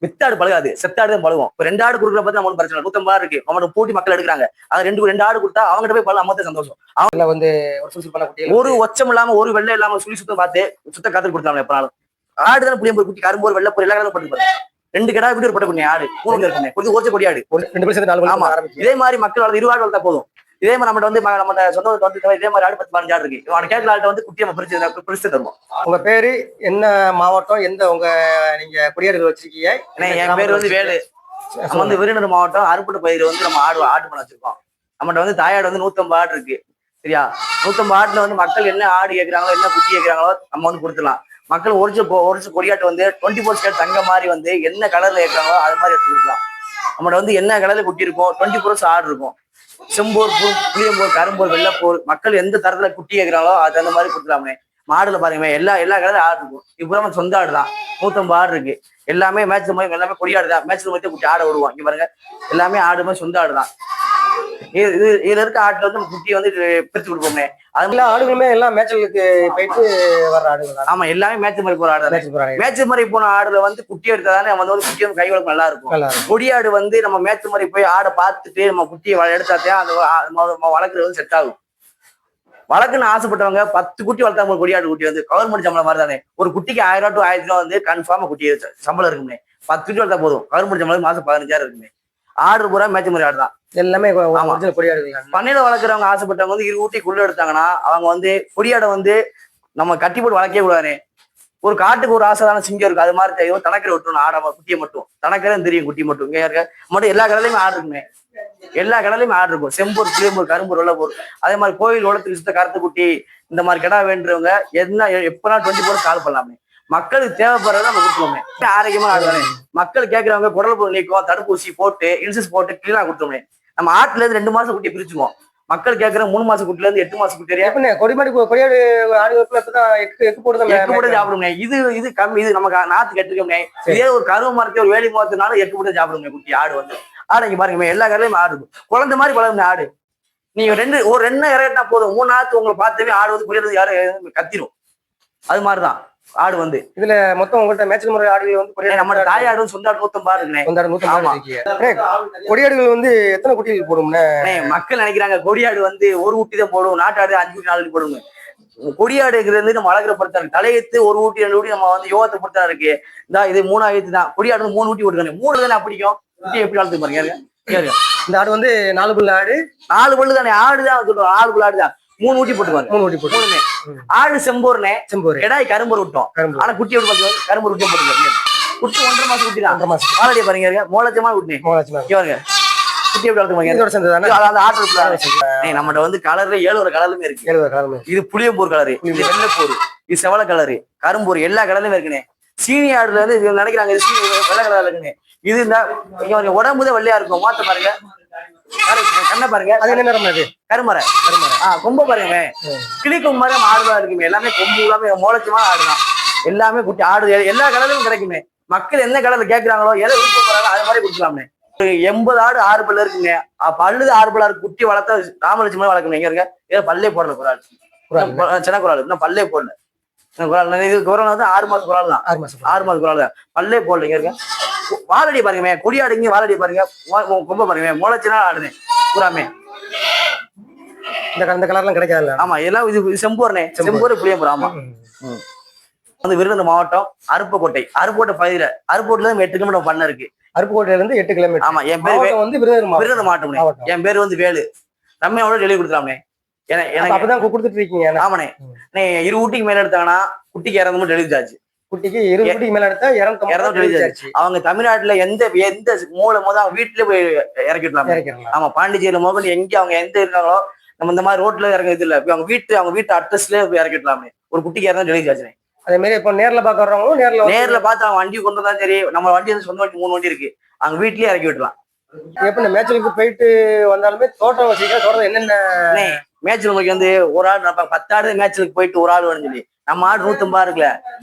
வித்தாடு பழகாது, செத்தாடு தான் பழகும். இப்போ 2 ஆடு கொடுக்குற பத்தி நம்ம பிரச்சனை 150 இருக்கு. அவங்களோட போட்டி மக்கள் எடுக்கிறாங்க. அது 2 ஆடு கொடுத்தா அவங்ககிட்ட போய் பழம் அம்மத்தே சந்தோஷம். அவங்க வந்து ஒரு ஒச்சம் இல்லாம ஒரு வெள்ளை இல்லாம சுழி சுத்தம் பார்த்து சுத்த காத்து கொடுத்தாங்க. எப்பனாலும் ஆடு தானே புளியம் குட்டி கரும்போர் வெள்ளை பொருள் எல்லா பட்டு 2 கிடா வீட்டு பட்ட குட்டி ஆடு கூட இருக்குங்க. கொஞ்சம் ஓச்ச கொடியாடு 2 பேர் 4 ஆமா. இதே மாதிரி மக்கள் வளர்த்து 20 ஆடு வளர்த்தா போதும். இதே மாதிரி நம்ம வந்து நம்ம சொந்த வந்து இதே மாதிரி ஆடு 10-15 ஆடு இருக்கு. அவன் கேட்கல ஆள்கிட்ட வந்து குட்டியை நம்ம பிரிச்சு தருவோம். உங்க பேரு என்ன மாவட்டம், எந்த உங்க நீங்க குடியாடுகள் வச்சிருக்கீங்க? என் பேர் வந்து வேலு. நம்ம வந்து விருதுநகர் மாவட்டம் அருப்புட்டு பயிர் வந்து நம்ம ஆடு பண்ண வச்சிருக்கோம். நம்மகிட்ட வந்து தாயாடு வந்து 150 ஆடு இருக்கு. சரியா? 150 ஆடுல வந்து மக்கள் என்ன ஆடு கேட்கறாங்களோ என்ன குட்டி கேட்கறாங்களோ நம்ம வந்து கொடுத்துடலாம். மக்கள் ஒரிஜினல் கொடியாட்டு வந்து 24 கேரட் தங்க மாதிரி வந்து என்ன கலர்ல கேட்கறாங்களோ அது மாதிரி எடுத்து கொடுக்கலாம். நம்மகிட்ட வந்து என்ன கலர்ல குட்டி இருக்கும் 24 ஆடு இருக்கும். செம்போர், புளியம்போர், கரும்போர், வெள்ளைப்போர் மக்கள் எந்த தரத்துல குட்டி கேட்கறாங்களோ அது அந்த மாதிரி கொடுத்துலாமே. மாடுல பாருங்க எல்லா கலர்ல ஆடு இருக்கும். இப்போ சொந்த ஆடு தான் 150 ஆடு இருக்கு. எல்லாமே மேட்ச் மாதிரி எல்லாமே கொடியாடு தான். மேட்ச்ல மட்டும் குட்டி ஆட விடுவோம். இங்க பாருங்க எல்லாமே ஆடு மாதிரி சொந்த ஆடு தான். இதுல இருக்க ஆட்டுல வந்து குட்டியை வந்து பிரிச்சு கொடுப்போமே. அதுல ஆடுகளுமே எல்லாம் மேட்சுக்கு போயிட்டு வர்ற ஆடுகள். ஆமா, எல்லாமே மேட்ச் மாதிரி போற ஆடு. மேட்ச் மாதிரி போன ஆடுல வந்து குட்டி எடுத்தாதானே நம்ம வந்து குட்டி வந்து கை வளர்ப்பு நல்லா இருக்கும். கொடியாடு வந்து நம்ம மேட்ச் மாதிரி போய் ஆடை பார்த்துட்டு நம்ம குட்டியை எடுத்தாத்தே அந்த வளர்க்குறது வந்து செட் ஆகும். வளர்க்குன்னு ஆசைப்பட்டவங்க 10 குட்டி வளர்த்தாங்க. கொடியாடு குட்டி வந்து கவர்மெண்ட் சம்பளம் மாதிரி தானே. ஒரு குட்டிக்கு 1000 to 1000 ரூபா வந்து கன்ஃபார்மா குட்டி சம்பளம் இருக்குமே. 10 குட்டி வளர்த்தா போதும். கவர்மெண்ட் சம்பளம் மாசம் 15,000 இருக்குமே. ஆடு பூரா மேட்ச் மாதிரி ஆடு தான் எல்லாமே. பண்ணையில வளர்க்குறவங்க ஆசைப்பட்டவங்க வந்து 20 குட்டிக்குள்ள எடுத்தாங்கன்னா அவங்க வந்து கொடியாடை வந்து நம்ம கட்டி போட்டு வளர்க்கவே கூடாது. ஒரு காட்டுக்கு ஒரு ஆசைதான சிங்கம் இருக்கு. அது மாதிரி தெரியும். தனக்கரை விட்டுணும் ஆட குட்டியை மட்டும். தனக்கரை தெரியும் குட்டி மட்டும். இங்க இருக்க மட்டும் எல்லா கடலையுமே ஆடு இருக்குமே. எல்லா கடலையுமே ஆடு இருக்கும். செம்பூர், புளியம்பூர், கரும்பூர், வெள்ளப்பூர். அதே மாதிரி கோயில் உலகத்துக்கு சுத்த கருத்து குட்டி இந்த மாதிரி கிடா வேண்டுறவங்க என்ன எப்பனா 24 கால் பண்ணலாமே. மக்களுக்கு தேவைப்படுறத நம்ம கொடுத்துருவோமே. ஆரோக்கியமா ஆடுவாங்க. மக்கள் கேட்கறவங்க குடல் பொருள் நீக்கம், தடுப்பூசி போட்டு இன்சூரன்ஸ் போட்டு கிளீனா கொடுத்தோமே. நம்ம ஆட்டுல இருந்து 2 மாசம் குட்டி பிரிச்சுவோம். மக்கள் கேட்கற 3 மாசம் குட்டில இருந்து 8 மாசம் குட்டி கொடியாடு எக்கு போட்டு சாப்பிடுங்க. இது கம்மி. இது நமக்கு நாத்து கட்டுக்கோங்க. இதே ஒரு கருவ மரத்தை ஒரு வேலி மரத்தினாலும் எக்கு போட்டு சாப்பிடுங்க குட்டி ஆடு வந்து. ஆடு இங்க பாருங்க எல்லா கடையிலும் ஆடு இருக்கும். குழந்தை மாதிரி பழகுங்க ஆடு. நீங்க ஒரு 2 இறக்கிட்டா போதும். 3 நாத்து உங்களை பார்த்தவே ஆடு வந்து குடியிறது யாரும் கத்திரும். அது மாதிரிதான் ஆடு வந்து. இதுல மொத்தம் உங்கள்ட்ட மேட்ச் முறை ஆடுகள் வந்து நம்ம தாயாடும் சொந்த ஆடு 150 கொடியாடுகள் வந்து எத்தனை குட்டிகள் போடும்னு மக்கள் நினைக்கிறாங்க. கொடியாடு வந்து ஒரு ஊட்டி தான் போடும். நாட்டாடு 5 குட்டி 4 குட்டி போடுங்க. கொடியாடுங்கிறது நம்ம வளர்க்குற பொறுத்தா இருக்கு. தலையெத்து 1 ஊட்டி 2 ஊட்டி நம்ம வந்து யோகத்தை பொறுத்தா இருக்கு. இது 3 தான். கொடியாடு 3 ஊட்டி விட்டுருக்காங்க. 3 தானே பிடிக்கும். குட்டி எப்படி வளர்த்து பாருங்க. இந்த ஆடு வந்து 4 பல்லு ஆடு. 4 பல்லு தானே ஆடுதான் சொல்லுவோம். 4 பல்லு ஆடுதான். 3 ஊட்டி போட்டுவாங்க. 3 ஊட்டி போட்டு ஆடு செம்போர்னே. செம்போர் கிடாய் கரும்பூர் விட்டோம். ஆனா குட்டி எப்படி பார்த்து கரும்பூர் விட்டே போட்டுருக்காங்க. குட்டி 1.5 மாசம் குட்டி தான். 1.5 மாசம் பாலடியா பாருங்க. மோளச்சமா விட்டுனே பாருங்க. குட்டி எப்படி வளர்த்துவாங்க. நம்மகிட்ட வந்து கலர்ல 7 கலருமே இருக்கு. இது புளியம்பூர் கலரு, இது வெள்ளைப்பூர், இது செவல கலரு, கரும்பூர் எல்லா கலருமே இருக்குனே. சீனி ஆடுல வந்து நினைக்கிறாங்க இது சீனி வெள்ளை கலர்ல இருக்குன்னு. இது இந்த உடம்புதான் வெள்ளையா இருக்கும். மாத்த பாருங்க. கண்ணை பாருங்க. அது என்ன நிறம்? அது கருமரை. கொம்ப பாருங்க. கிளி கொம்பு மாதிரி ஆடுதான் இருக்குமே. எல்லாமே கொம்பு எல்லாமே மோளச்சமா ஆடுதான். எல்லாமே குட்டி ஆடு எல்லா கலர்லயும் கிடைக்குமே. மக்கள் என்ன கலர்ல கேட்கறாங்களோ எதை விருப்பப்படுறாங்களோ அது மாதிரி கொடுக்கலாமே. 80 ஆடு 6 பல்லு இருக்குங்க. பல்லுது 6 பல்லு குட்டி வளர்த்தா ராமலட்சுமி வளர்க்கணும். எங்க இருக்க ஏதோ பல்லே போடல குரால். சின்ன குரால் இன்னும் பல்லே போடல. இது குரால் வந்து 6 மாசம் குரால் தான். 6 மாசம் குரால் தான். பல்லே போடல. இங்க இருக்க வாழடி பாருங்க. கொடியாடுங்க வாழடி பாருங்க. கொம்ப பாருங்க. முளைச்சுனா ஆடுனே பூராமே. இந்த கலர்லாம் கிடைக்காது. ஆமா எல்லாம் இது செம்பூர்னே. செம்பூர் புளியம்பூர். ஆமா வந்து விருதுநகர் மாவட்டம் அருப்புக்கோட்டை பகுதியில. அருப்புக்கோட்டையில 8 கிலோமீட்டர் பண்ண இருக்கு. அருப்புக்கோட்டையில இருந்து 8 கிலோமீட்டர். ஆமா. என் பேர் வந்து விருதுநகர் மாவட்டம். என் பேர் வந்து வேலு. ரம்யாவோட டெலிவரி கொடுத்துலாமே. எனக்கு அப்பதான் கொடுத்துட்டு இருக்கீங்க. ஆமாண்ணே. 2 ஊட்டிக்கு மேல எடுத்தாங்கன்னா குட்டிக்கு 200 டெலிவரி சார்ஜ். குட்டிக்கு 20 ஊட்டிக்கு மேல எடுத்தா 200 அவங்க தமிழ்நாட்டுல எந்த மூளை அவங்க வீட்டுல போய் இறக்கிடலாம். ஆமா பாண்டிச்சேரியில மோகன் எங்க அவங்க எந்த இருக்காங்களோ நம்ம இந்த மாதிரி ரோட்ல இறங்குறது இல்ல. அவங்க வீட்டு அட்ரஸ்ல போய் இறக்கிடலாமே. ஒரு குட்டிக்கு 200 டெலிவரி சார்ஜ். அதே மாதிரி இப்ப நேர்ல பாக்குறவங்களும் நேர்ல பார்த்து அவங்க வண்டி கொண்டு வந்தா சரி. நம்ம வண்டி வந்து சொந்த வண்டி 3 வண்டி இருக்கு. அவங்க வீட்லயே இறக்கி விடலாம். எப்ப இந்த மேட்சுக்கு போயிட்டு வந்தாலுமே தோட்டம் வச்சுக்க தோட்டம் என்னென்ன மேட்ச் நமக்கு வந்து ஒரு ஆள் 10 ஆடு மேட்சுக்கு போயிட்டு ஒரு ஆள் வரும்னு சொல்லி நம்ம ஆடு 150 இருக்குல்ல.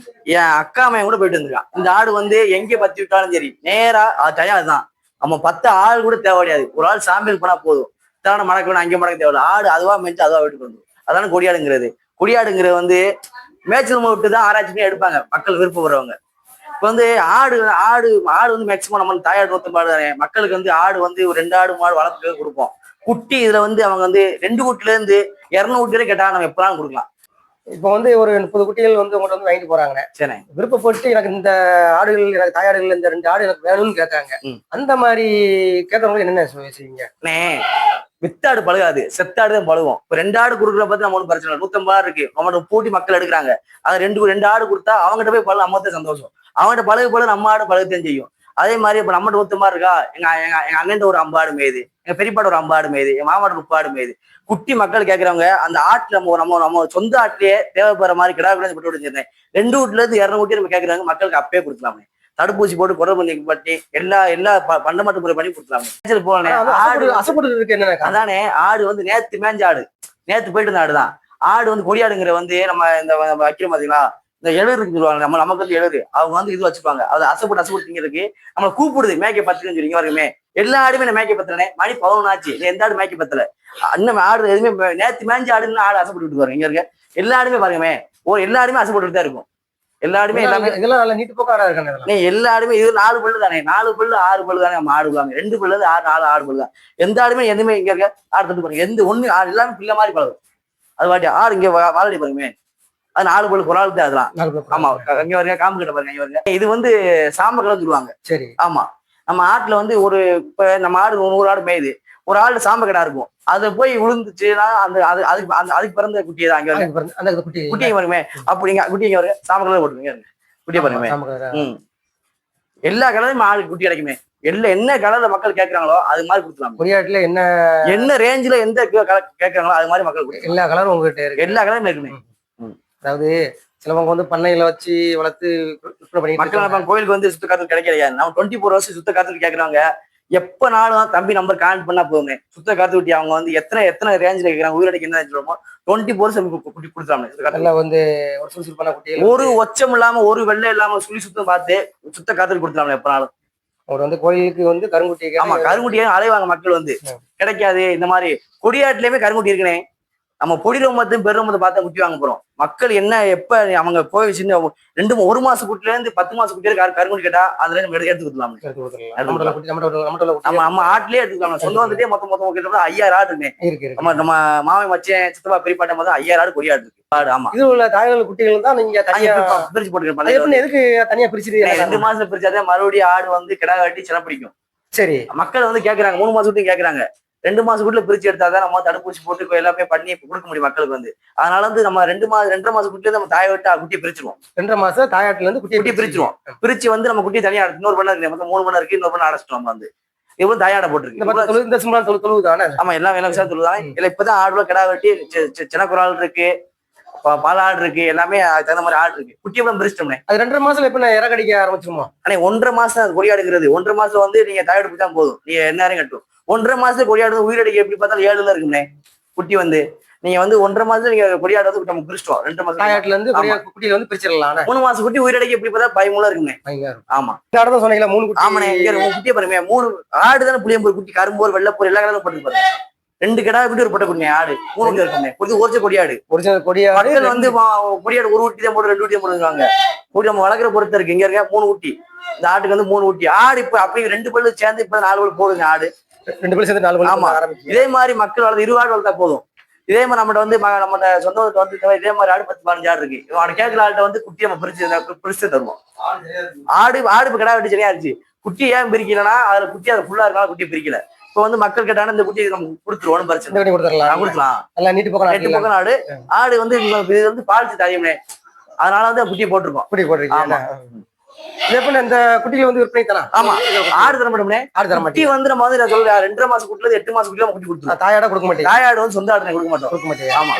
என் அக்கா அம்மையன் கூட போயிட்டு வந்துருக்கான். இந்த ஆடு வந்து எங்க பத்தி விட்டாலும் சரி நேரா டயம் அதுதான். நம்ம 10 ஆள் கூட தேவை கிடையாது. ஒரு ஆள் சாம்பிள் பண்ணா போதும். இத்தனை மடக்கு வேணும் அங்கே மடக்கு தேவையில்ல. ஆடு அதுவா மேய்ச்சி அதுவா வீட்டுக்கு வந்துடும். அதான கொடியாடுங்கிறது. கொடியாடுங்கிறது வந்து மேய்ச்சல் விட்டு தான் ஆராய்ச்சி பண்ணி எடுப்பாங்க மக்கள் விருப்பப்படுறவங்க. இப்ப வந்து ஆடு ஆடு ஆடு வந்து மேக்சிமம் நம்ம தாயாடு நூத்தம்பாடு தானே. மக்களுக்கு வந்து ஆடு வந்து ஒரு 2 ஆடு மாடு வளர்த்து கொடுப்போம். குட்டி இதுல வந்து அவங்க வந்து 2 குட்டில இருந்து 200 குட்டி வரை கேட்டா நம்ம எப்பலாம் கொடுக்கலாம். இப்போ வந்து ஒரு 30 குட்டிகள் வந்து உங்கள்ட்ட வந்து வாங்கிட்டு போறாங்க. சரி, விருப்பப்பட்டு எனக்கு இந்த ஆடுகள், எனக்கு தாயாடுகள் இந்த 2 ஆடு எனக்கு வேணும்னு கேட்கறாங்க. அந்த மாதிரி கேட்கறவங்களுக்கு என்னென்ன செய்வீங்க? வித்தாடு பழகாது, செத்தாடு தான் பழகும். இப்ப 2 ஆடு கொடுக்குற பத்தி நம்ம ஒன்றும் பிரச்சனை இல்லை. 150 இருக்கு, அவங்கள்ட்ட பூட்டி மக்கள் எடுக்கிறாங்க. அது 2 ஆடு கொடுத்தா அவங்ககிட்ட போய் பழக நம்ம தான் சந்தோஷம். அவங்ககிட்ட பழகு நம்ம ஆடு பழகத்தான் செய்யும். அதே மாதிரி இப்ப நம்மகிட்ட 150 இருக்கா, எங்க எங்க எங்க அண்ணன் ஒரு 50 ஆடு மேயுது, எங்க பெரியப்பாடு ஒரு 50 ஆடு மேயுது, என் மாமாடு 30 ஆடு மேயுது. குட்டி மக்கள் கேட்கறவங்க அந்த ஆட்டுல நம்ம சொந்த ஆட்டிலேயே தேவைப்படுற மாதிரி கிடா கூட போட்டு வச்சிருந்தேன். 2 வீட்டுல இருந்து 200 குட்டி நம்ம கேட்கறாங்க. மக்களுக்கு அப்பயே கொடுக்கலாமே. தடுப்பூசி போட்டு குடல் பண்ணி பட்டி எல்லா பண்டமாட்டு முறை பண்ணி கொடுக்கலாமே. போனேன் அதானே. ஆடு வந்து நேத்து மேஞ்ச ஆடு, நேத்து போயிட்டு இருந்த ஆடுதான். ஆடு வந்து கொடியாடுங்கிற வந்து நம்ம இந்த வைக்கிறோம் பாத்தீங்களா, இந்த எழுருக்கு சொல்லுவாங்க. நமக்கு வந்து எழுரு அவங்க வந்து இது வச்சுப்பாங்க. அது அசைப்பட்டு திங்கிறதுக்கு நம்மளை கூப்பிடுது மேய்க்க பத்துன்னு சொல்லிங்க வருமே. எல்லா ஆடுமே நான் மேய்க்க பத்தலனே. மணி 11 ஆச்சு, எந்த ஆடு மேய்க்க பத்தல. இன்னும் ஆடு எதுவுமே நேத்து மேஞ்ச ஆடுன்னு ஆடு அசைப்பட்டு பாருங்க. இங்க இருக்க எல்லா ஆடுமே பாருங்கமே, எல்லா ஆடுமே அசைப்பட்டு தான் இருக்கும். எல்லா ஆடுமே எல்லாமே இதெல்லாம் நல்ல நீட்டு போக்க ஆடா இருக்காங்க. எல்லா ஆடுமே இது 4 பல்லு தானே, 4 பல்லு 6 பல்லு தானே நம்ம ஆடுவாங்க. 2 பல்லு 4 ஆடு பல்லு தான். எந்த ஆடுமே எதுவுமே இங்க இருக்க ஆடு தட்டு பாருங்க. எந்த ஒண்ணு ஆடு எல்லாமே பிள்ளை மாதிரி பழகும். அது வாட்டி ஆடு இங்க வாழடி பாருங்க. அது 4 பல்லு ஒரு ஆள் தான். அதெல்லாம் ஆமா. இங்க வருங்க, காம்பு கிட்ட பாருங்க. இங்க வருங்க. இது வந்து சாம்ப கலர் சொல்லுவாங்க. சரி, ஆமா. நம்ம ஆட்டுல வந்து ஒரு இப்ப நம்ம ஆடு 100 ஆடு மேயுது, ஒரு ஆள் சாம்ப கடா இருக்கும். அது போய் விழுந்துச்சுன்னா அந்த அதுக்கு பிறந்த குட்டியை தான் அந்த குட்டியை பாருங்க. அப்படிங்க குட்டிங்க வருங்க, சாம்ப கலர் போட்டுருங்க. குட்டியை பாருங்க. எல்லா கலரையும் ஆளுக்கு குட்டி கிடைக்குமே. என்ன கலர்ல மக்கள் கேட்கறாங்களோ அது மாதிரி கொடுக்கலாம். கொடியாட்டுல என்ன ரேஞ்சில எந்த கேட்கறாங்களோ அது மாதிரி மக்கள் எல்லா கலரும் உங்ககிட்ட இருக்கு. எல்லா கலரும் இருக்குமே. அதாவது சிலவங்க வந்து பண்ணையில வச்சு வளர்த்து மக்கள் கோயிலுக்கு வந்து சுத்த காத்து கிடைக்கலையா. நம்ம 24 ஹவர்ஸ் சுத்த காத்து கேட்கறாங்க. எப்ப நாளும் தம்பி நம்பர் கான்ட் பண்ணா போதுமே. சுத்த காத்து குட்டி அவங்க வந்து எத்தனை ரேஞ்சில கேட்கறாங்க, உயிரடைக்கு என்ன சொல்லுவோமோ 24 ஹவர்ஸ் குட்டி கொடுத்துறாங்க. வந்து ஒரு சுறுசுறுப்பான குட்டி, ஒரு ஒச்சம் இல்லாம ஒரு வெள்ளை இல்லாம சுழி சுத்தம் பார்த்து சுத்த காத்து கொடுத்துறாங்க எப்ப நாளும். அவர் வந்து கோயிலுக்கு வந்து கருங்குட்டி, ஆமா கருங்குட்டியே அலைவாங்க மக்கள் வந்து. கிடைக்காது. இந்த மாதிரி கொடியாட்டுலயுமே கருங்குட்டி இருக்குனே. நம்ம பொடி ரொம்பத்தையும் பெருமத்தை பார்த்தா குட்டி வாங்க போறோம். மக்கள் என்ன எப்ப அவங்க போய் சின்ன 1 மாசம் குட்டில இருந்து 10 மாசம் குட்டியில கருங்குட்டி கேட்டா அதுல நம்ம எடுத்து கொடுக்கலாம். நம்ம ஆட்டிலே எடுத்துக்கலாம். சொந்த வந்துட்டே மொத்தம் 5000 ஆடு இருக்கு. நம்ம மாமன் மச்சன் சித்தப்பா பெரியப்பாட்ட மொத்தம் 5000 ஆடு கொடியாடு இருக்கு. ஆமா. இது உள்ள தாய்கள் குட்டிகள் தான் நீங்க பிரிச்சு போட்டுருக்கீங்க. எதுக்கு தனியா பிரிச்சு 2 மாசம் பிரிச்சாதே மறுபடியும் ஆடு வந்து கிடா கட்டி சில பிடிக்கும். சரி, மக்கள் வந்து கேக்குறாங்க 3 மாசம் குட்டி கேக்குறாங்க. 2 மாசம் குட்டில பிரிச்சு எடுத்தாதான் நம்ம தடுப்பூசி போட்டு எல்லாமே பண்ணி கொடுக்க முடியும் மக்களுக்கு வந்து. அதனால வந்து நம்ம 2 மாசம் குட்டில நம்ம தாயை விட்டு குட்டியை பிரிச்சிருவோம். 2 மாசம் தாயாட்டுல இருந்து குட்டி பிரிச்சிருவோம். பிரிச்சு வந்து நம்ம குட்டி தனியா இன்னொரு பண்ண இருக்கு, மொத்தம் 3 பண்ண இருக்கு. இன்னொரு பண்ண அடைச்சிட்டோம். நம்ம வந்து இவ்வளவு தாயாட போட்டுருக்கு. இந்த சிம்பிளா தொழுதானே. ஆமா, எல்லாம் விஷயம் தொழுதானே. இல்ல இப்பதான் ஆடுல கிடா வெட்டி சின்ன குரால் இருக்கு, பால் ஆடு இருக்கு, எல்லாமே தகுந்த மாதிரி ஆடு இருக்கு. குட்டி எவ்வளவு பிரிச்சிட்டோம்னே. அது 2.5 மாசத்துல எப்ப இற கடிக்க ஆரம்பிச்சிருமா? ஆனா 1.5 மாசம் அது கொடியாடுங்கிறது. 1.5 மாசம் வந்து நீங்க தாயாடு போய் தான் போதும். நீங்க என்ன கட்டும். 1.5 மாசத்துல கொடியாடு உயிரடிக்க எப்படி பார்த்தாலும் 7 இருக்கும்னே குட்டி வந்து. நீங்க வந்து 1.5 மாசத்துல நீங்க கொடியாடு வந்து நம்ம பிரிச்சிட்டோம். 2 மாசம் தாயாட்டுல இருந்து குட்டியில வந்து பிரிச்சிடலாம். 3 மாசம் குட்டி உயிரடிக்க எப்படி பார்த்தா 13 இருக்குமே. ஆமா, தான் சொன்னீங்களா 3 குட்டி. ஆமாண்ணே. இங்க குட்டியை பாருங்க. 3 ஆடு தானே. புளியம்பூர் குட்டி, கரும்போர், வெள்ளப்பூர் எல்லா கலரும் போட்டு பாருங்க. 2 கிடா விட்டு ஒரு பொட்டை குட்டி ஆடு 3 இருக்குமே. ஒரிஜினல் கொடியாடு. ஒரிஜினல் கொடியாடு மக்கள் வந்து கொடியாடு 1 குட்டி தான் போட்டு 2 குட்டி தான் போட்டுருக்காங்க. குட்டி நம்ம வளர்க்குற பொறுத்த இருக்கு. இங்க இருக்க 3 குட்டி. இந்த ஆட்டுக்கு வந்து 3 குட்டி. ஆடு இப்ப அப்படி 2 பல்லு சேர்ந்து இப்ப 4 பல்லு போடுங்க. ஆடு 2 பல்லு சேர்ந்து 4 பல்லு. ஆமா, இதே மாதிரி மக்கள் வளர்த்து 20 ஆடு வளர்த்தா போதும். இதே மாதிரி நம்மகிட்ட வந்து நம்ம சொந்த வந்து இதே மாதிரி ஆடு 10-15 ஆடு இருக்கு. அவனை கேட்கற ஆள்கிட்ட வந்து குட்டி நம்ம பிரிச்சு தருவோம். ஆடு இப்ப கிடா வெட்டி சரியா இருந்துச்சு. குட்டி ஏன் பிரிக்கலன்னா அதுல குட்டி அது ஃபுல்லா இருக்காலும் குட்டி பிரிக்கல. இப்ப வந்து மக்கள் கேட்டாலும் இந்த குட்டி நம்ம கொடுத்துருவோம். பிரச்சனை கொடுத்துடலாம். நீட்டு பக்கம் ஆடு. ஆடு வந்து இது வந்து பாலிச்சு தாரியம்னே. அதனால வந்து குட்டியை போட்டிருக்கோம். குட்டி போட்டிருக்கீங்க. இந்த குட்டியில வந்து விற்பனை தரலாம். ஆமா, ஆடு தர மாட்டோம்னே. ஆடு தர மாட்டோம். வந்து நம்ம வந்து 2.5 மாசம் குட்டில 8 மாசம் குட்டில குட்டி கொடுத்துருவோம். தாயாட கொடுக்க மாட்டேன். தாயாடு வந்து சொந்த ஆடு கொடுக்க மாட்டோம். ஆமா.